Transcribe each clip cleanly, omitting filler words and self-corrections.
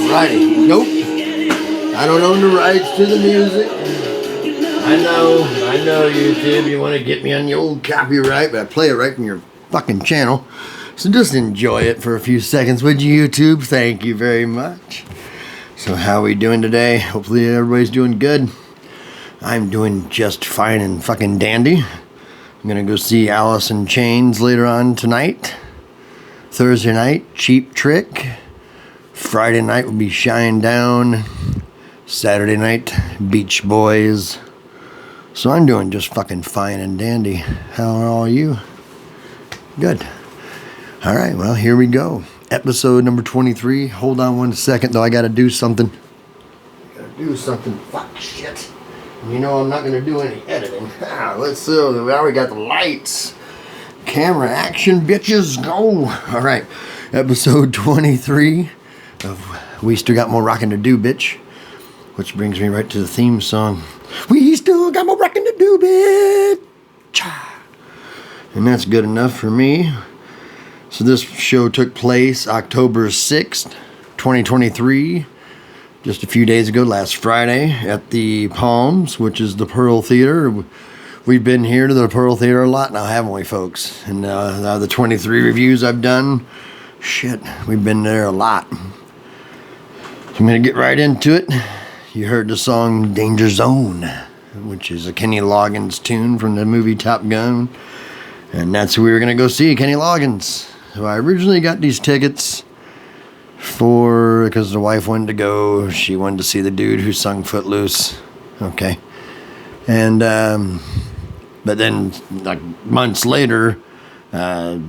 Alrighty. Nope. I don't own the rights to the music. I know, YouTube, you want to get me on the old copyright, but I play it right from your fucking channel. So just enjoy it for a few seconds, would you, YouTube? Thank you very much. So how are we doing today? Hopefully everybody's doing good. I'm doing just fine and fucking dandy. I'm gonna go see Alice in Chains later on tonight. Thursday night, Cheap Trick. Friday night will be Shine Down. Saturday night, Beach Boys. So I'm doing just fucking fine and dandy. How are all you? Good. Alright, well, here we go. Episode number 23. Hold on one second, though. I gotta do something. Fuck, shit. You know I'm not gonna do any editing. Let's see. We already got the lights. Camera action, bitches, go. Alright, episode 23 of We Still Got More Rockin' to Do, bitch. Which brings me right to the theme song. We still got more rockin' to do, bitch. And that's good enough for me. So this show took place October 6th, 2023. Just a few days ago, last Friday, at the Palms, which is the Pearl Theater. We've been here to the Pearl Theater a lot now, haven't we, folks? And the 23 reviews I've done, shit, we've been there a lot. So I'm going to get right into it. You heard the song Danger Zone, which is a Kenny Loggins tune from the movie Top Gun. And that's who we were going to go see, Kenny Loggins. So I originally got these tickets because the wife wanted to go. She wanted to see the dude who sung Footloose. Okay. And, but then, like, months later, I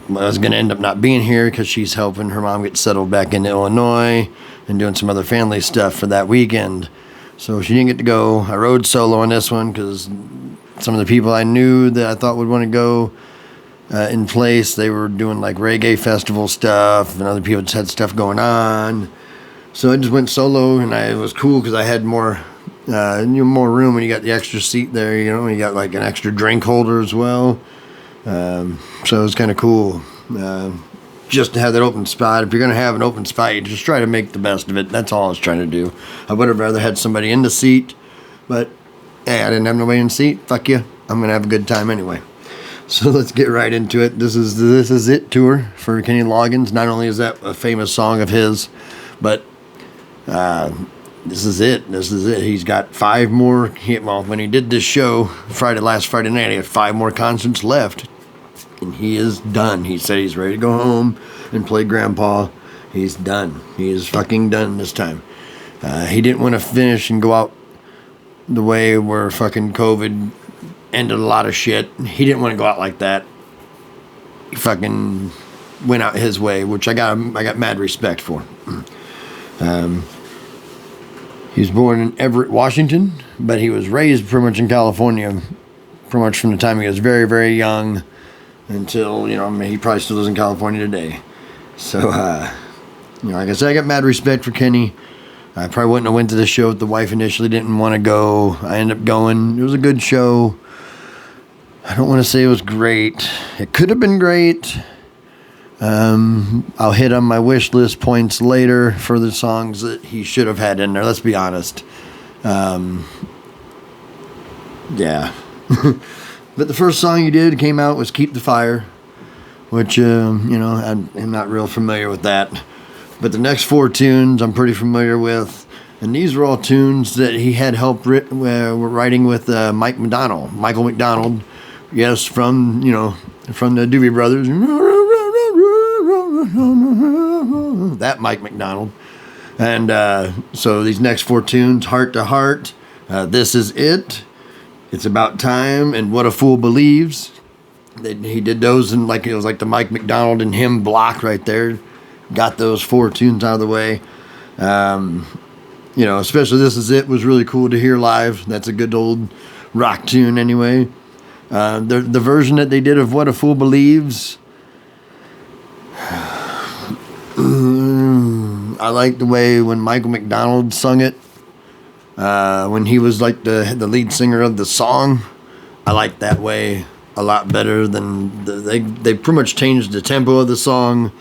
was going to end up not being here because she's helping her mom get settled back in Illinois and doing some other family stuff for that weekend. So she didn't get to go. I rode solo on this one because some of the people I knew that I thought would want to go in place, they were doing like reggae festival stuff, and other people just had stuff going on. So I just went solo, and it was cool because I had more room, and you got the extra seat there, and you got like an extra drink holder as well. So it was kind of cool just to have that open spot. If you're going to have an open spot, you just try to make the best of it. That's all I was trying to do. I would have rather had somebody in the seat, but hey, I didn't have nobody in the seat. Fuck you. I'm going to have a good time anyway. So let's get right into it. This is It tour for Kenny Loggins. Not only is that a famous song of his, but this is it. He's got 5 more. When he did this show last Friday night, he had 5 more concerts left. And he is done. He said he's ready to go home and play Grandpa. He's done. He is fucking done this time. He didn't want to finish and go out the way where fucking COVID ended a lot of shit. He didn't want to go out like that. He fucking went out his way, which I got mad respect for. He was born in Everett, Washington, but he was raised pretty much in California, pretty much from the time he was very, very young until, he probably still lives in California today. So, like I said, I got mad respect for Kenny. I probably wouldn't have went to the show if the wife initially didn't want to go. I ended up going. It was a good show. I don't want to say it was great. It could have been great. I'll hit on my wish list points later for the songs that he should have had in there. Let's be honest. Yeah. But the first song he came out was Keep the Fire, which, I'm not real familiar with that. But the next 4 tunes I'm pretty familiar with. And these were all tunes that he had help writing with Michael McDonald. Yes, from the Doobie Brothers. That Mike McDonald. And so these next 4 tunes, Heart to Heart, This Is It, It's About Time, and What a Fool Believes. He did those, and it was like the Mike McDonald and him block right there. Got those 4 tunes out of the way. Especially This Is It was really cool to hear live. That's a good old rock tune anyway. The version that they did of What a Fool Believes, I like the way when Michael McDonald sung it, when he was like the lead singer of the song. I like that way a lot better than they pretty much changed the tempo of the song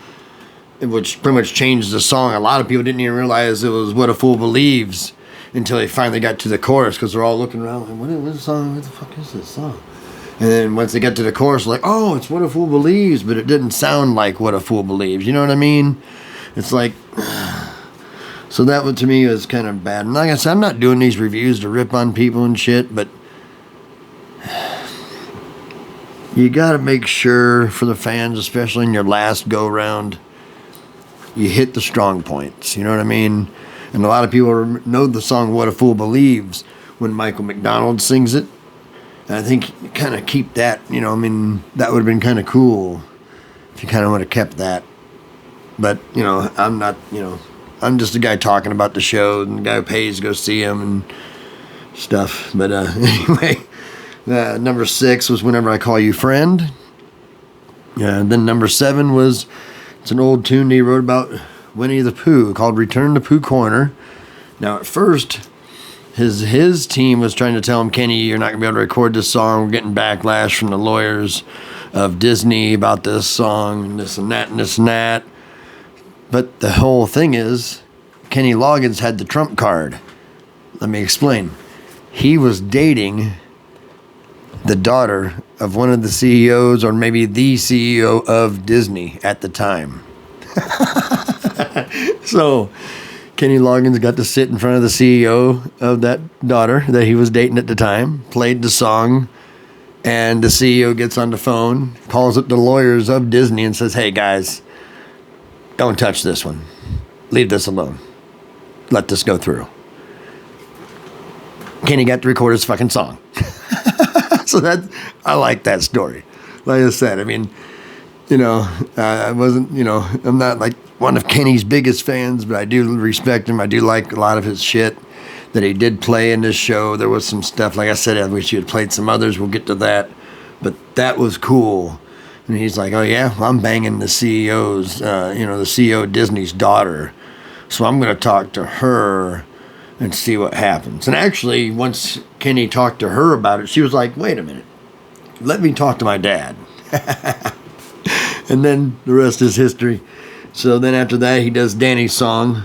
which pretty much changed the song. A lot of people didn't even realize it was What a Fool Believes until they finally got to the chorus, because they're all looking around like, what the fuck is this song? And then once they got to the chorus, like, oh, it's What a Fool Believes, but it didn't sound like What a Fool Believes. You know what I mean? It's like, so that one to me was kind of bad. And like I said, I'm not doing these reviews to rip on people and shit, but you got to make sure for the fans, especially in your last go round, you hit the strong points. You know what I mean? And a lot of people know the song What a Fool Believes when Michael McDonald sings it. And I think you kind of keep that, you know, I mean, that would have been kind of cool if you kind of would have kept that. But, you know, I'm not, you know, I'm just a guy talking about the show and the guy who pays to go see him and stuff. But anyway, number 6 was Whenever I Call You Friend. Then number 7 was, it's an old tune he wrote about Winnie the Pooh called Return to Pooh Corner. Now, at first, his team was trying to tell him, Kenny, you're not going to be able to record this song. We're getting backlash from the lawyers of Disney about this song and this and that and this and that. But the whole thing is, Kenny Loggins had the trump card. Let me explain. He was dating the daughter of one of the CEOs, or maybe the CEO of Disney at the time. So Kenny Loggins got to sit in front of the CEO of that daughter that he was dating at the time, played the song, and the CEO gets on the phone, calls up the lawyers of Disney and says, hey guys, don't touch this one. Leave this alone. Let this go through. Kenny got to record his fucking song. So I like that story. Like I said, I mean, you know, I wasn't, you know, I'm not like one of Kenny's biggest fans, but I do respect him. I do like a lot of his shit that he did play in this show. There was some stuff, like I said, I wish he had played some others. We'll get to that. But that was cool. And he's like, oh yeah, well, I'm banging the CEO's, you know, the CEO of Disney's daughter. So I'm going to talk to her and see what happens. And actually, once Kenny talked to her about it, she was like, wait a minute, let me talk to my dad. And then the rest is history. So then after that, he does Danny's Song,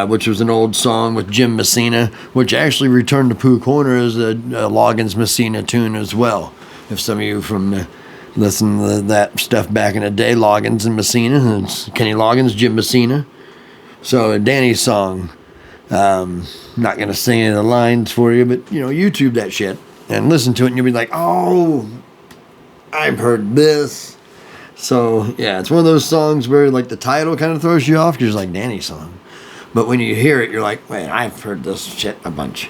which was an old song with Jim Messina, which actually Return to Pooh Corner is a Loggins Messina tune as well. If some of you from listen to that stuff back in the day, Loggins and Messina, it's Kenny Loggins, Jim Messina. So Danny's Song, not going to sing any of the lines for you, but, you know, YouTube that shit and listen to it and you'll be like, oh, I've heard this. So, yeah, it's one of those songs where, like, the title kind of throws you off because you're like, Danny's Song. But when you hear it, you're like, wait, I've heard this shit a bunch.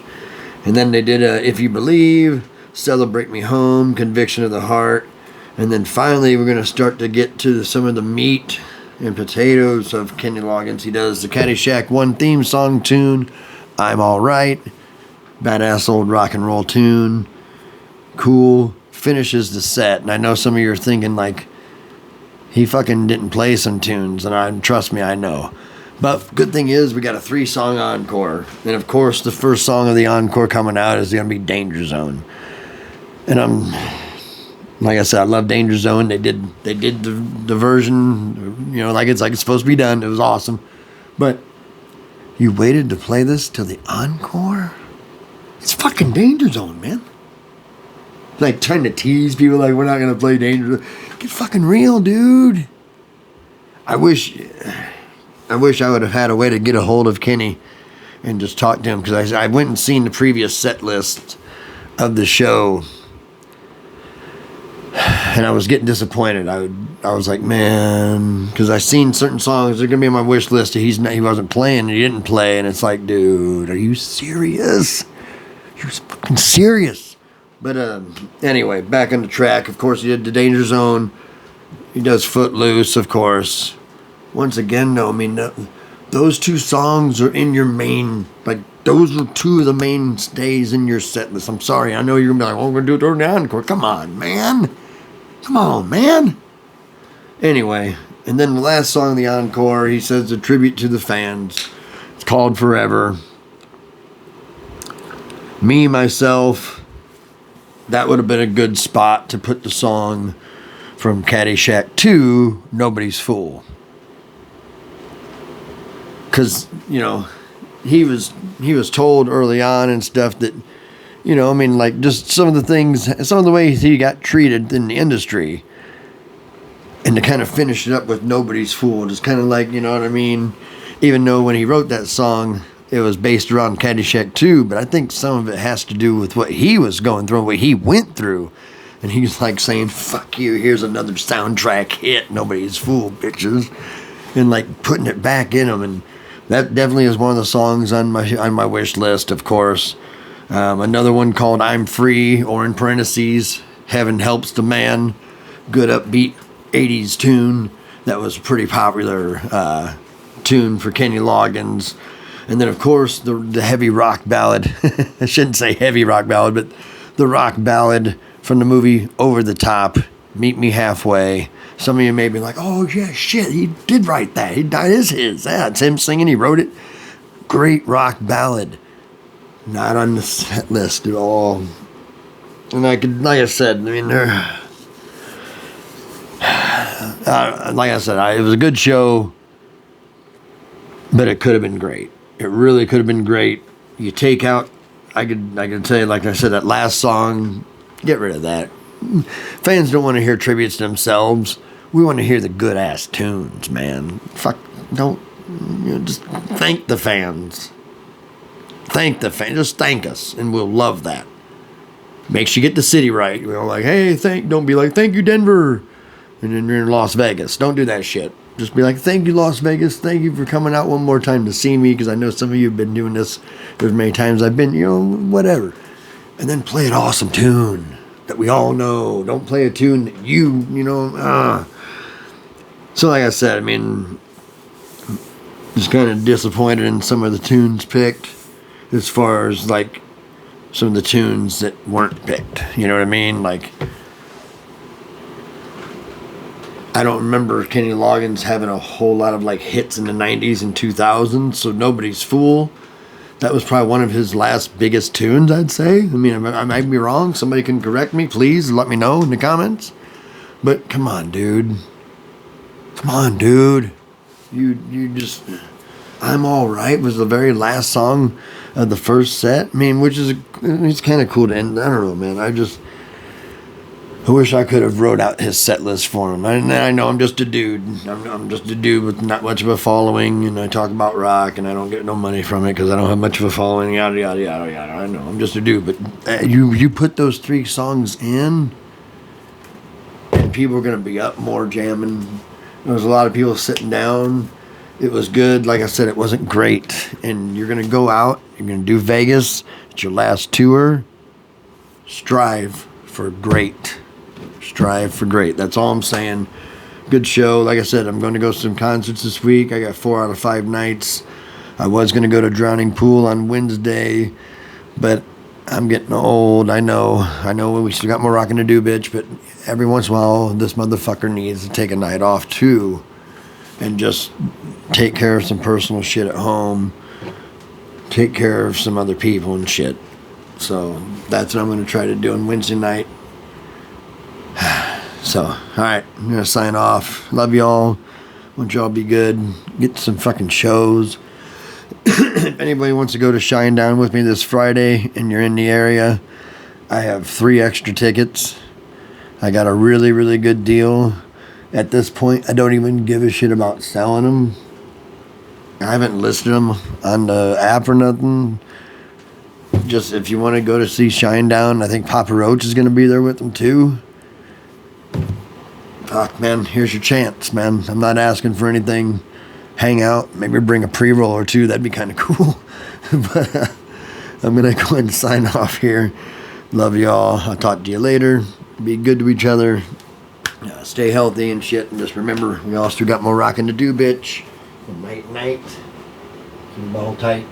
And then they did If You Believe, Celebrate Me Home, Conviction of the Heart. And then finally, we're going to start to get to some of the meat and potatoes of Kenny Loggins. He does the Caddyshack 1 theme song tune, I'm All Right. Badass old rock and roll tune. Cool. Finishes the set. And I know some of you are thinking, like, he fucking didn't play some tunes, and trust me, I know. But good thing is, we got a 3-song encore. And of course, the first song of the encore coming out is going to be Danger Zone. And like I said, I love Danger Zone. They did the version, you know, like it's supposed to be done. It was awesome. But you waited to play this till the encore? It's fucking Danger Zone, man. Like trying to tease people like we're not going to play Danger Zone. Get fucking real, dude. I wish I would have had a way to get a hold of Kenny and just talk to him, because I went and seen the previous set list of the show, and I was getting disappointed. I was like, man, because I seen certain songs they're gonna be on my wish list that he wasn't playing and he didn't play, and it's like, dude, are you serious? You're fucking serious. But anyway, back on the track. Of course, he did the Danger Zone. He does Footloose, of course. Once again, though, I mean, those 2 songs are in your main, like, those are 2 of the mainstays in your set list. I'm sorry, I know you're going to be like, well, we're going to do it during the encore. Come on, man. Come on, man. Anyway, and then the last song of the encore, he says a tribute to the fans. It's called Forever. Me, Myself, that would have been a good spot to put the song from Caddyshack 2, Nobody's Fool. because, you know, he was told early on and stuff that, you know, I mean, like, just some of the ways he got treated in the industry. And to kind of finish it up with Nobody's Fool, just kind of like, you know what I mean? Even though when he wrote that song, it was based around Caddyshack 2, but I think some of it has to do with what he was going through, what he went through. And he's like saying, fuck you, here's another soundtrack hit, Nobody's Fool, bitches. And like putting it back in him. And that definitely is one of the songs on my wish list, of course. Another one called I'm Free, or in parentheses, Heaven Helps the Man. Good upbeat 80s tune that was a pretty popular tune for Kenny Loggins. And then, of course, the heavy rock ballad. I shouldn't say heavy rock ballad, but the rock ballad from the movie Over the Top, Meet Me Halfway. Some of you may be like, oh, yeah, shit, he did write that. That is his. Yeah, it's him singing. He wrote it. Great rock ballad. Not on the set list at all. And like I said, I mean, like I said, it was a good show, but it could have been great. It really could have been great. You take out, I could say, like I said, that last song, get rid of that. Fans don't want to hear tributes to themselves. We want to hear the good ass tunes, man. Fuck, don't, you know, just thank the fans. Thank the fans. Just thank us, and we'll love that. Make sure you get the city right. You know, like, hey, don't be like, thank you, Denver. And then you're in Las Vegas. Don't do that shit. Just be like, thank you, Las Vegas. Thank you for coming out one more time to see me, because I know some of you have been doing this as many times I've been, you know, whatever. And then play an awesome tune that we all know. Don't play a tune that you know. So like I said, I mean, just kind of disappointed in some of the tunes picked, as far as like some of the tunes that weren't picked. You know what I mean? Like, I don't remember Kenny Loggins having a whole lot of like hits in the 90s and 2000s, so Nobody's Fool. That was probably one of his last biggest tunes, I'd say. I mean, I might be wrong. Somebody can correct me, please. Let me know in the comments. But come on, dude. Come on, dude. You just... I'm Alright was the very last song of the first set. I mean, which is... It's kind of cool to end. I don't know, man. I wish I could have wrote out his set list for him. I know I'm just a dude. I'm just a dude with not much of a following, and I talk about rock, and I don't get no money from it because I don't have much of a following, yada, yada, yada, yada. I know, I'm just a dude. But you put those 3 songs in, and people are going to be up more jamming. There was a lot of people sitting down. It was good. Like I said, it wasn't great. And you're going to go out. You're going to do Vegas. It's your last tour. Strive for great. Strive for great. That's all I'm saying. Good show. Like I said, I'm going to go to some concerts this week. I got 4 out of 5 nights. I was going to go to Drowning Pool on Wednesday, but I'm getting old. I know we still got more rocking to do, bitch, but every once in a while, this motherfucker needs to take a night off too and just take care of some personal shit at home, take care of some other people and shit. So that's what I'm going to try to do on Wednesday night. So, alright, I'm going to sign off. Love y'all. Want y'all be good. Get some fucking shows. If anybody wants to go to Shinedown with me this Friday and you're in the area, I have 3 extra tickets. I got a really, really good deal. At this point, I don't even give a shit about selling them. I haven't listed them on the app or nothing. Just if you want to go to see Shinedown, I think Papa Roach is going to be there with them too. Fuck, man, here's your chance, man. I'm not asking for anything. Hang out, maybe bring a pre-roll or 2. That'd be kind of cool. But I'm going to go ahead and sign off here. Love y'all. I'll talk to you later. Be good to each other. Stay healthy and shit. And just remember, we all still got more rocking to do, bitch. Good night, night. Keep the ball tight.